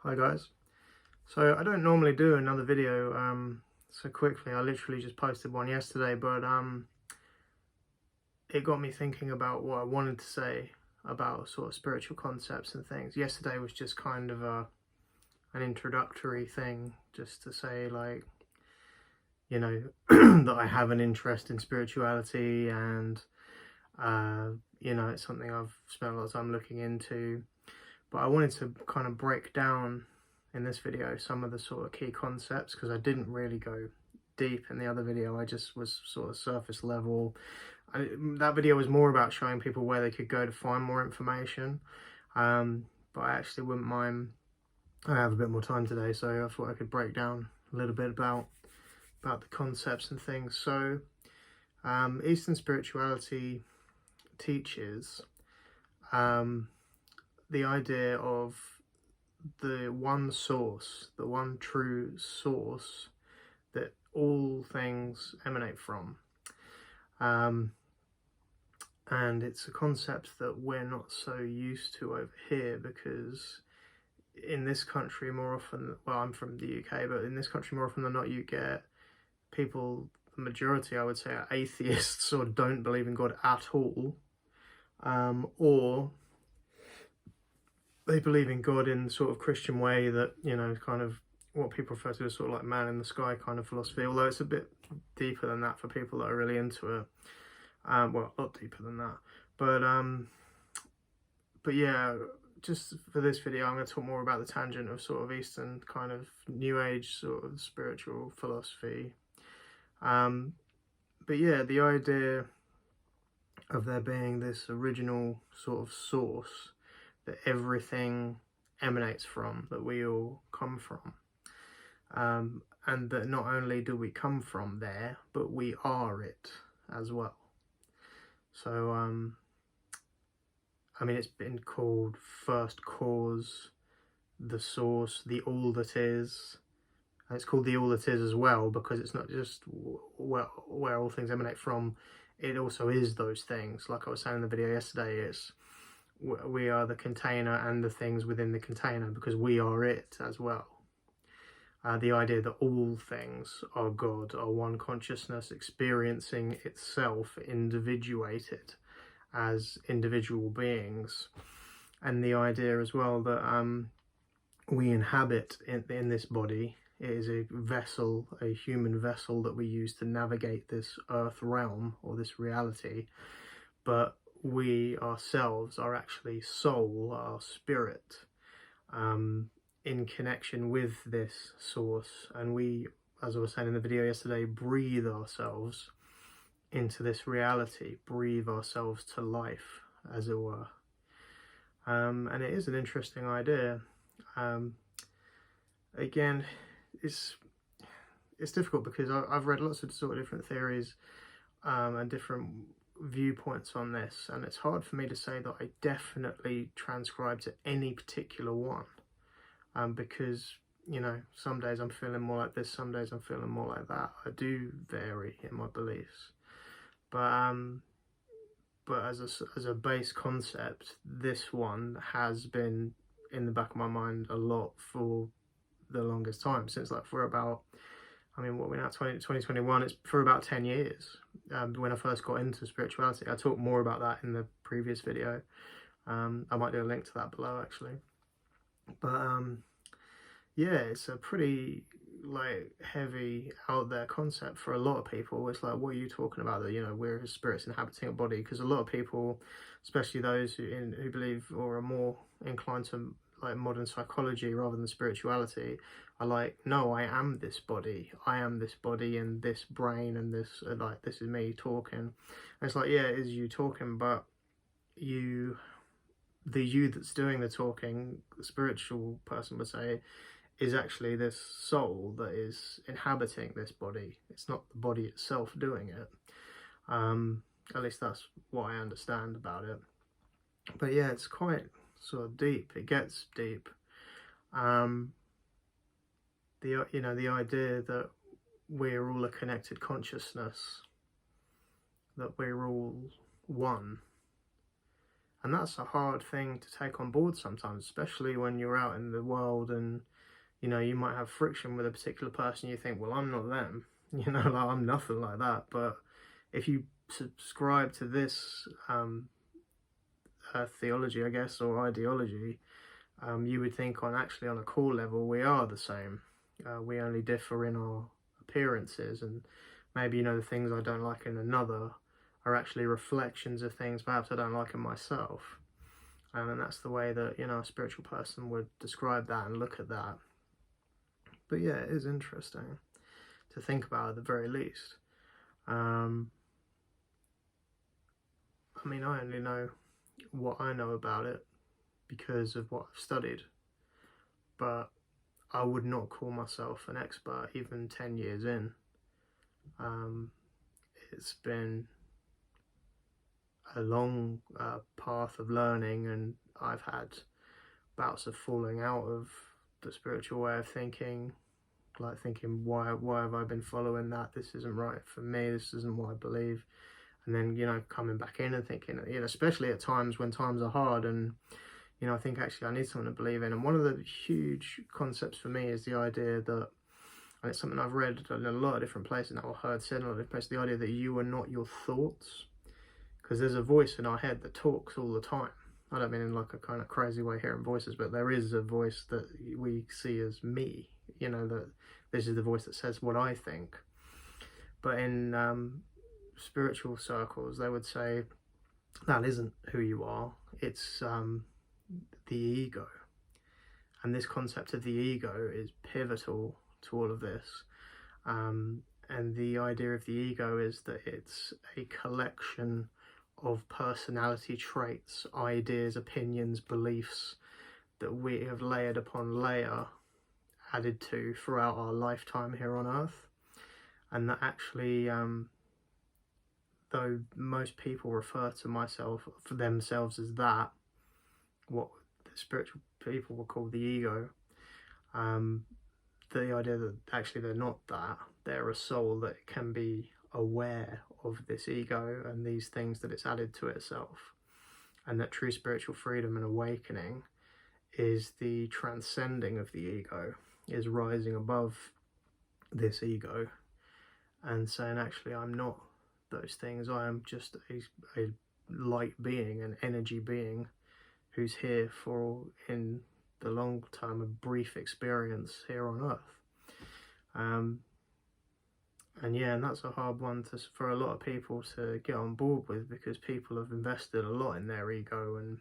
Hi guys. So I don't normally do another video so quickly. I literally just posted one yesterday, but it got me thinking about what I wanted to say about sort of spiritual concepts and things. Yesterday was just kind of an introductory thing, just to say, like, you know, that I have an interest in spirituality, and it's something I've spent a lot of time looking into. But I wanted to kind of break down in this video some of the sort of key concepts, because I didn't really go deep in the other video. I just was sort of surface level. That video was more about showing people where they could go to find more information, but I actually wouldn't mind. I have a bit more time today, so I thought I could break down a little bit about the concepts and things. So Eastern spirituality teaches the idea of the one source, the one true source that all things emanate from. And it's a concept that we're not so used to over here, because in this country more often, well, I'm from the UK, but in this country more often than not, you get people, the majority I would say, are atheists or don't believe in God at all, or they believe in God in sort of Christian way, that, kind of what people refer to as sort of like man in the sky kind of philosophy, although it's a bit deeper than that for people that are really into it. Well, a lot deeper than that, but yeah, just for this video I'm going to talk more about the tangent of sort of Eastern kind of New Age sort of spiritual philosophy. But yeah, the idea of there being this original sort of source that everything emanates from, that we all come from, and that not only do we come from there, but we are it as well. So I mean, it's been called first cause, the source, the all that is. And it's called the all that is as well, because it's not just where all things emanate from, it also is those things. Like I was saying in the video yesterday, we are the container and the things within the container, because we are it as well. The idea that all things are God, are one consciousness experiencing itself individuated as individual beings, and the idea as well that we inhabit in this body. It is a vessel, a human vessel that we use to navigate this earth realm or this reality, but we ourselves are actually soul, our spirit, in connection with this source, and we, as I was saying in the video yesterday, breathe ourselves into this reality, breathe ourselves to life, as it were. And it is an interesting idea. Again, it's difficult, because I've read lots of sort of different theories and different viewpoints on this, and it's hard for me to say that I definitely transcribe to any particular one, because some days I'm feeling more like this, some days I'm feeling more like that. I do vary in my beliefs, but as a base concept, this one has been in the back of my mind a lot for the longest time, since like for about, I mean, what we're now, 2021, it's for about 10 years. When I first got into spirituality, I talked more about that in the previous video. I might do a link to that below, actually. But yeah, it's a pretty like heavy out there concept for a lot of people. It's like, what are you talking about, that we're spirits inhabiting a body? Because a lot of people, especially those who believe or are more inclined to like modern psychology rather than spirituality, are like, no, I am this body, and this brain, and this, like, this is me talking. And it's like, yeah, it is you talking, but the you that's doing the talking, the spiritual person would say, is actually this soul that is inhabiting this body. It's not the body itself doing it. At least that's what I understand about it. But yeah, it's quite sort of deep. It gets deep. The idea that we're all a connected consciousness, that we're all one, And that's a hard thing to take on board sometimes, especially when you're out in the world and, you know, you might have friction with a particular person. You think, well, I'm not them, you know, like, I'm nothing like that. But if you subscribe to this theology, I guess, or ideology, you would think actually on a core level we are the same. We only differ in our appearances, and maybe, you know, the things I don't like in another are actually reflections of things perhaps I don't like in myself. And that's the way that, you know, a spiritual person would describe that and look at that. But yeah, it is interesting to think about at the very least. I mean, I only know what I know about it because of what I've studied, but I would not call myself an expert even 10 years in. It's been a long path of learning, and I've had bouts of falling out of the spiritual way of thinking, like thinking, why have I been following that? This isn't right for me, this isn't what I believe. And then, you know, coming back in and thinking, you know, especially at times when times are hard, and, you know, I think actually I need something to believe in. And one of the huge concepts for me is the idea that, and it's something I've read in a lot of different places now, or heard said in a lot of different places, the idea that you are not your thoughts. Because there's a voice in our head that talks all the time. I don't mean in like a kind of crazy way hearing voices, but there is a voice that we see as me, you know, that this is the voice that says what I think. But in spiritual circles, they would say that isn't who you are, it's the ego. And this concept of the ego is pivotal to all of this. And the idea of the ego is that it's a collection of personality traits, ideas, opinions, beliefs that we have layered upon layer, added to throughout our lifetime here on earth. And that actually, though most people refer to themselves as that, what the spiritual people will call the ego, the idea that actually they're not that, they're a soul that can be aware of this ego and these things that it's added to itself, and that true spiritual freedom and awakening is the transcending of the ego, is rising above this ego and saying, actually, I'm not those things, I am just a light being, an energy being who's here for, in the long term, a brief experience here on earth. And yeah, and that's a hard one for a lot of people to get on board with, because people have invested a lot in their ego and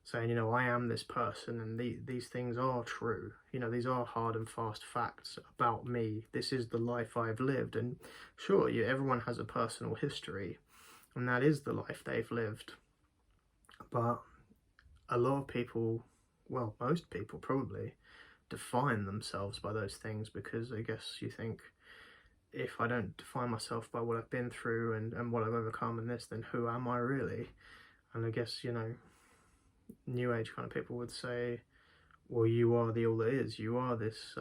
saying, you know, I am this person and these things are true. You know, these are hard and fast facts about me. This is the life I've lived. And sure, everyone has a personal history, and that is the life they've lived. But a lot of people, well, most people probably, define themselves by those things, because I guess you think, if I don't define myself by what I've been through and what I've overcome and this, then who am I really? And I guess, you know, New Age kind of people would say, well, you are the all that is. You are this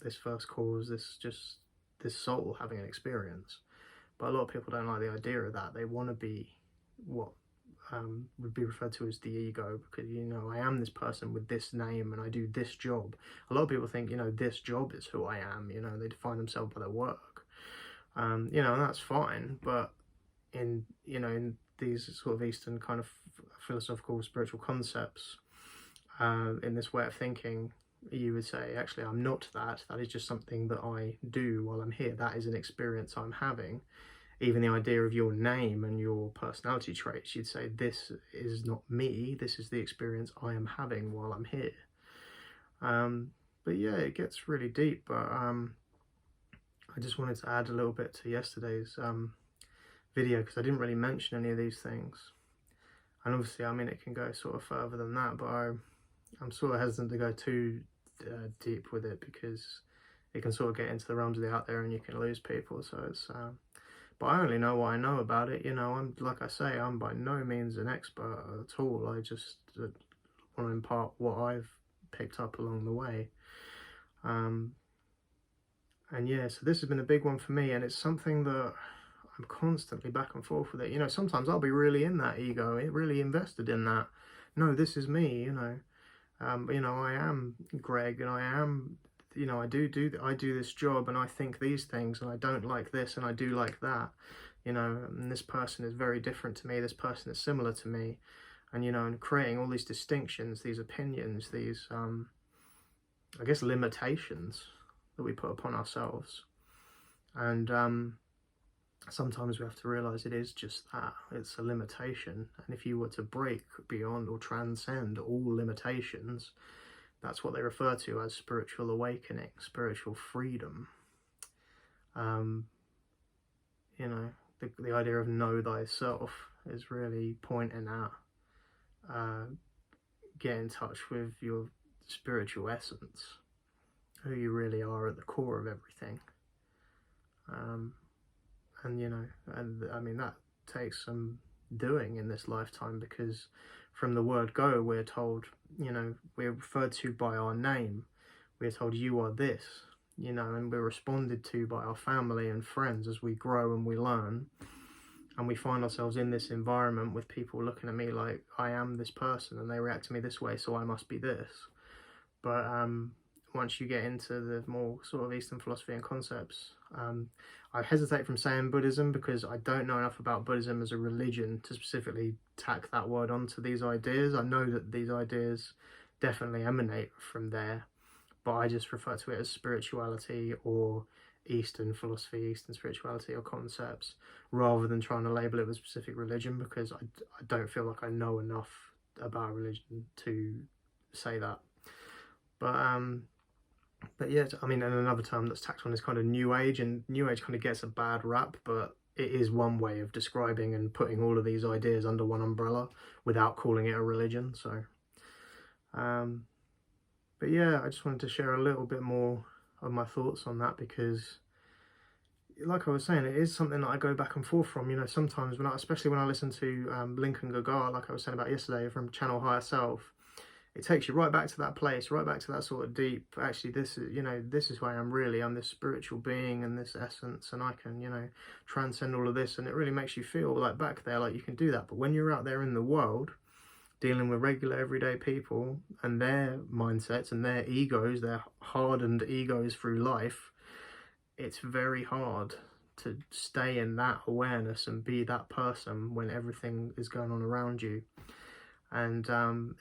this first cause, this soul having an experience. But a lot of people don't like the idea of that. They want to be what would be referred to as the ego, because, you know, I am this person with this name and I do this job. A lot of people think, you know, this job is who I am. You know, they define themselves by their work. You know, and that's fine. But in these sort of Eastern kind of philosophical, spiritual concepts, in this way of thinking, you would say, actually, I'm not that. That is just something that I do while I'm here. That is an experience I'm having. Even the idea of your name and your personality traits, you'd say, this is not me, this is the experience I am having while I'm here. But yeah, it gets really deep, but I just wanted to add a little bit to yesterday's video, because I didn't really mention any of these things. And obviously, I mean, it can go sort of further than that, but I'm sort of hesitant to go too deep with it, because it can sort of get into the realms of the out there and you can lose people. So it's but I only know what I know about it. You know, I'm, like I say, I'm by no means an expert at all. I just want to impart what I've picked up along the way. And yeah, so this has been a big one for me, and it's something that I'm constantly back and forth with it. You know, sometimes I'll be really in that ego, really invested in that. No, this is me, you know. You know, I am Greg, and I am, you know, I do this job, and I think these things, and I don't like this, and I do like that. You know, and this person is very different to me. This person is similar to me, and you know, and creating all these distinctions, these opinions, these, I guess, limitations that we put upon ourselves, and sometimes we have to realize it is just that. It's a limitation, and if you were to break beyond or transcend all limitations, that's what they refer to as spiritual awakening, spiritual freedom. You know, the idea of know thyself is really pointing at get in touch with your spiritual essence, who you really are at the core of everything. And you know, and I mean, that takes some doing in this lifetime, because from the word go, we're told, you know, we're referred to by our name. We're told you are this, you know, and we're responded to by our family and friends as we grow and we learn. And we find ourselves in this environment with people looking at me like I am this person, and they react to me this way, so I must be this. But once you get into the more sort of Eastern philosophy and concepts, I hesitate from saying Buddhism because I don't know enough about Buddhism as a religion to specifically tack that word onto these ideas. I know that these ideas definitely emanate from there, but I just refer to it as spirituality or Eastern philosophy, Eastern spirituality or concepts, rather than trying to label it with a specific religion, because I don't feel like I know enough about religion to say that. But yeah, I mean, and another term that's tacked on is kind of New Age, and New Age kind of gets a bad rap, but it is one way of describing and putting all of these ideas under one umbrella without calling it a religion. So, but yeah, I just wanted to share a little bit more of my thoughts on that, because like I was saying, it is something that I go back and forth from. You know, sometimes especially when I listen to Lincoln Gaga, like I was saying about yesterday, from Channel Higher Self, it takes you right back to that place, right back to that sort of deep, actually, this is, you know, this is who I am really. I'm this spiritual being and this essence, and I can, you know, transcend all of this. And it really makes you feel like back there, like you can do that. But when you're out there in the world, dealing with regular everyday people and their mindsets and their egos, their hardened egos through life, it's very hard to stay in that awareness and be that person when everything is going on around you. And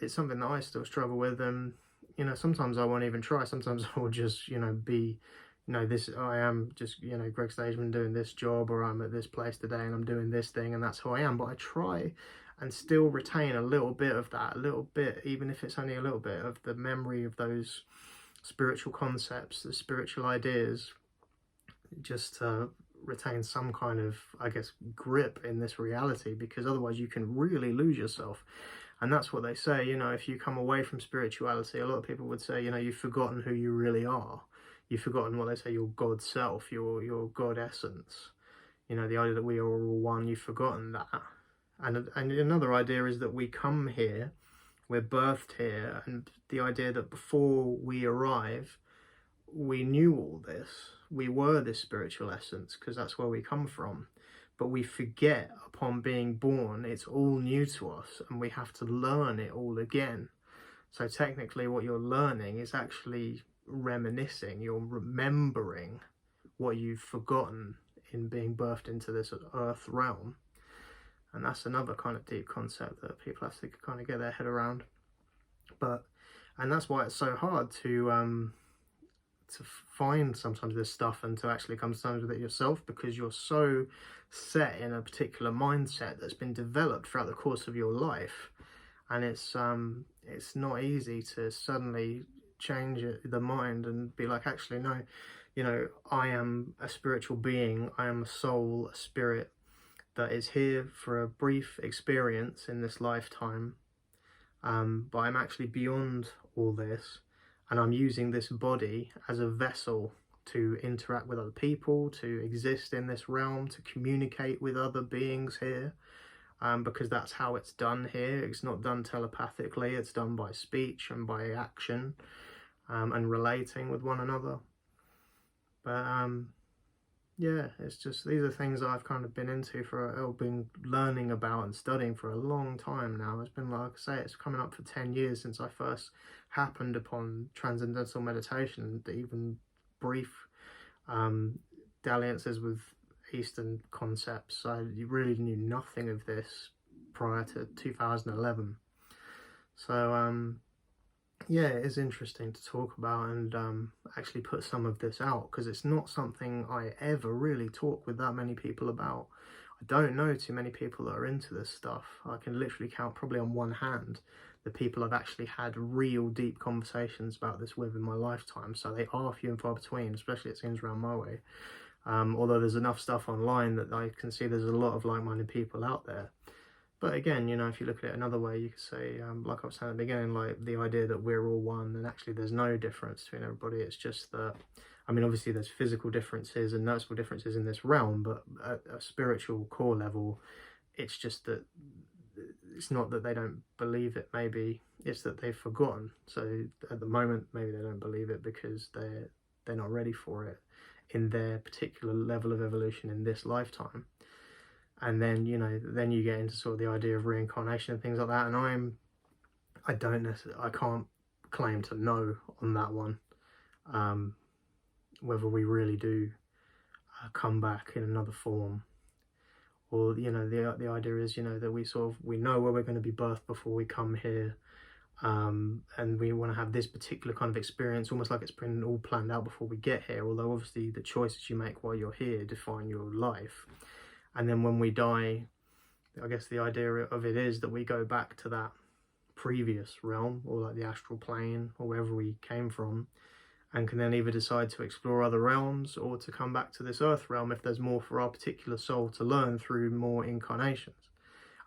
it's something that I still struggle with, and you know, sometimes I won't even try. Sometimes I will just, you know, be, you know, this, I am just, you know, Greg Stageman doing this job, or I'm at this place today and I'm doing this thing, and that's who I am. But I try and still retain a little bit of that, a little bit, even if it's only a little bit of the memory of those spiritual concepts, the spiritual ideas, just to retain some kind of, I guess, grip in this reality, because otherwise you can really lose yourself. And that's what they say, you know, if you come away from spirituality, a lot of people would say, you know, you've forgotten who you really are. You've forgotten what they say, your God self, your God essence. You know, the idea that we are all one, you've forgotten that. And another idea is that we come here, we're birthed here, and the idea that before we arrive, we knew all this. We were this spiritual essence, because that's where we come from. But we forget upon being born, it's all new to us, and we have to learn it all again. So technically what you're learning is actually reminiscing, you're remembering what you've forgotten in being birthed into this earth realm. And that's another kind of deep concept that people have to kind of get their head around. And that's why it's so hard to find sometimes this stuff and to actually come to terms with it yourself, because you're so set in a particular mindset that's been developed throughout the course of your life, and it's not easy to suddenly change the mind and be like, actually no, you know, I am a spiritual being, I am a soul, a spirit that is here for a brief experience in this lifetime, but I'm actually beyond all this, and I'm using this body as a vessel to interact with other people, to exist in this realm, to communicate with other beings here, because that's how it's done here. It's not done telepathically, it's done by speech and by action, and relating with one another. But yeah, it's just these are things that I've kind of been into for, or been learning about and studying for a long time now. It's been, like I say, it's coming up for 10 years since I first happened upon transcendental meditation, the even brief um, dalliances with Eastern concepts. I really knew nothing of this prior to 2011. So, yeah, it is interesting to talk about and actually put some of this out, because it's not something I ever really talk with that many people about. I don't know too many people that are into this stuff. I can literally count probably on one hand the people I've actually had real deep conversations about this with in my lifetime. So they are few and far between, especially it seems around my way. Although there's enough stuff online that I can see there's a lot of like-minded people out there. But again, if you look at it another way, you could say, like I was saying at the beginning, like the idea that we're all one, and actually there's no difference between everybody. It's just that, I mean, obviously there's physical differences and noticeable differences in this realm, but at a spiritual core level, it's just that it's not that they don't believe it, maybe, it's that they've forgotten. So at the moment, maybe they don't believe it because they're not ready for it in their particular level of evolution in this lifetime. And then then you get into sort of the idea of reincarnation and things like that, and I can't claim to know on that one, whether we really do come back in another form, or the idea is that we know where we're going to be birthed before we come here, and we want to have this particular kind of experience, almost like it's been all planned out before we get here, although obviously the choices you make while you're here define your life. And then when we die, I guess the idea of it is that we go back to that previous realm, or like the astral plane, or wherever we came from, and can then either decide to explore other realms or to come back to this earth realm if there's more for our particular soul to learn through more incarnations.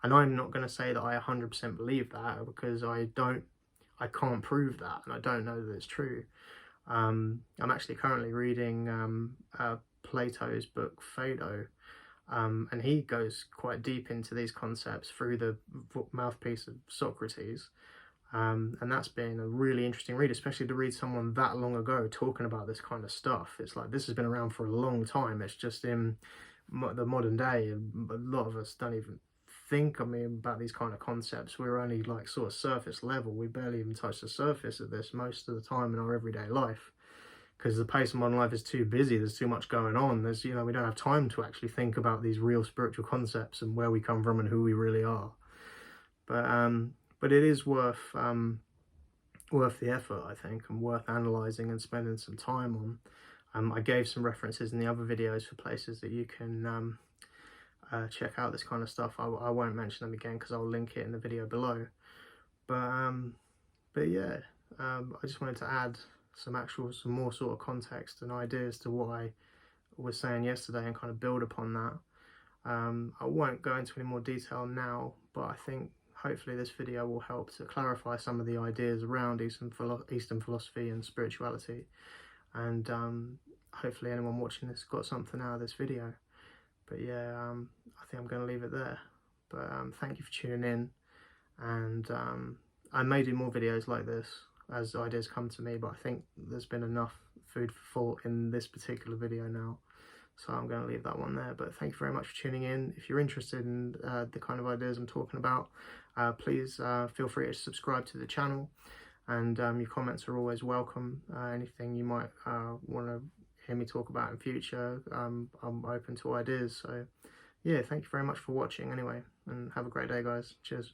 And I'm not going to say that I 100% believe that, because I can't prove that, and I don't know that it's true. I'm actually currently reading Plato's book Phaedo, and he goes quite deep into these concepts through the mouthpiece of Socrates. And that's been a really interesting read, especially to read someone that long ago talking about this kind of stuff. It's like this has been around for a long time. It's just in the modern day, a lot of us don't even think, about these kind of concepts. We're only like sort of surface level. We barely even touch the surface of this most of the time in our everyday life, because the pace of modern life is too busy. There's too much going on. We don't have time to actually think about these real spiritual concepts and where we come from and who we really are. But it is worth the effort, I think, and worth analysing and spending some time on. I gave some references in the other videos for places that you can check out this kind of stuff. I won't mention them again because I'll link it in the video below. But yeah, I just wanted to add some more sort of context and ideas to what I was saying yesterday and kind of build upon that. I won't go into any more detail now, but I think hopefully this video will help to clarify some of the ideas around Eastern philosophy and spirituality, and hopefully anyone watching this got something out of this video. But yeah, I think I'm going to leave it there. But thank you for tuning in, and I may do more videos like this as ideas come to me, but I think there's been enough food for thought in this particular video now, so I'm going to leave that one there. But thank you very much for tuning in. If you're interested in the kind of ideas I'm talking about, please feel free to subscribe to the channel, and your comments are always welcome. Anything you might want to hear me talk about in future, I'm open to ideas. So yeah, thank you very much for watching anyway, and have a great day, guys. Cheers.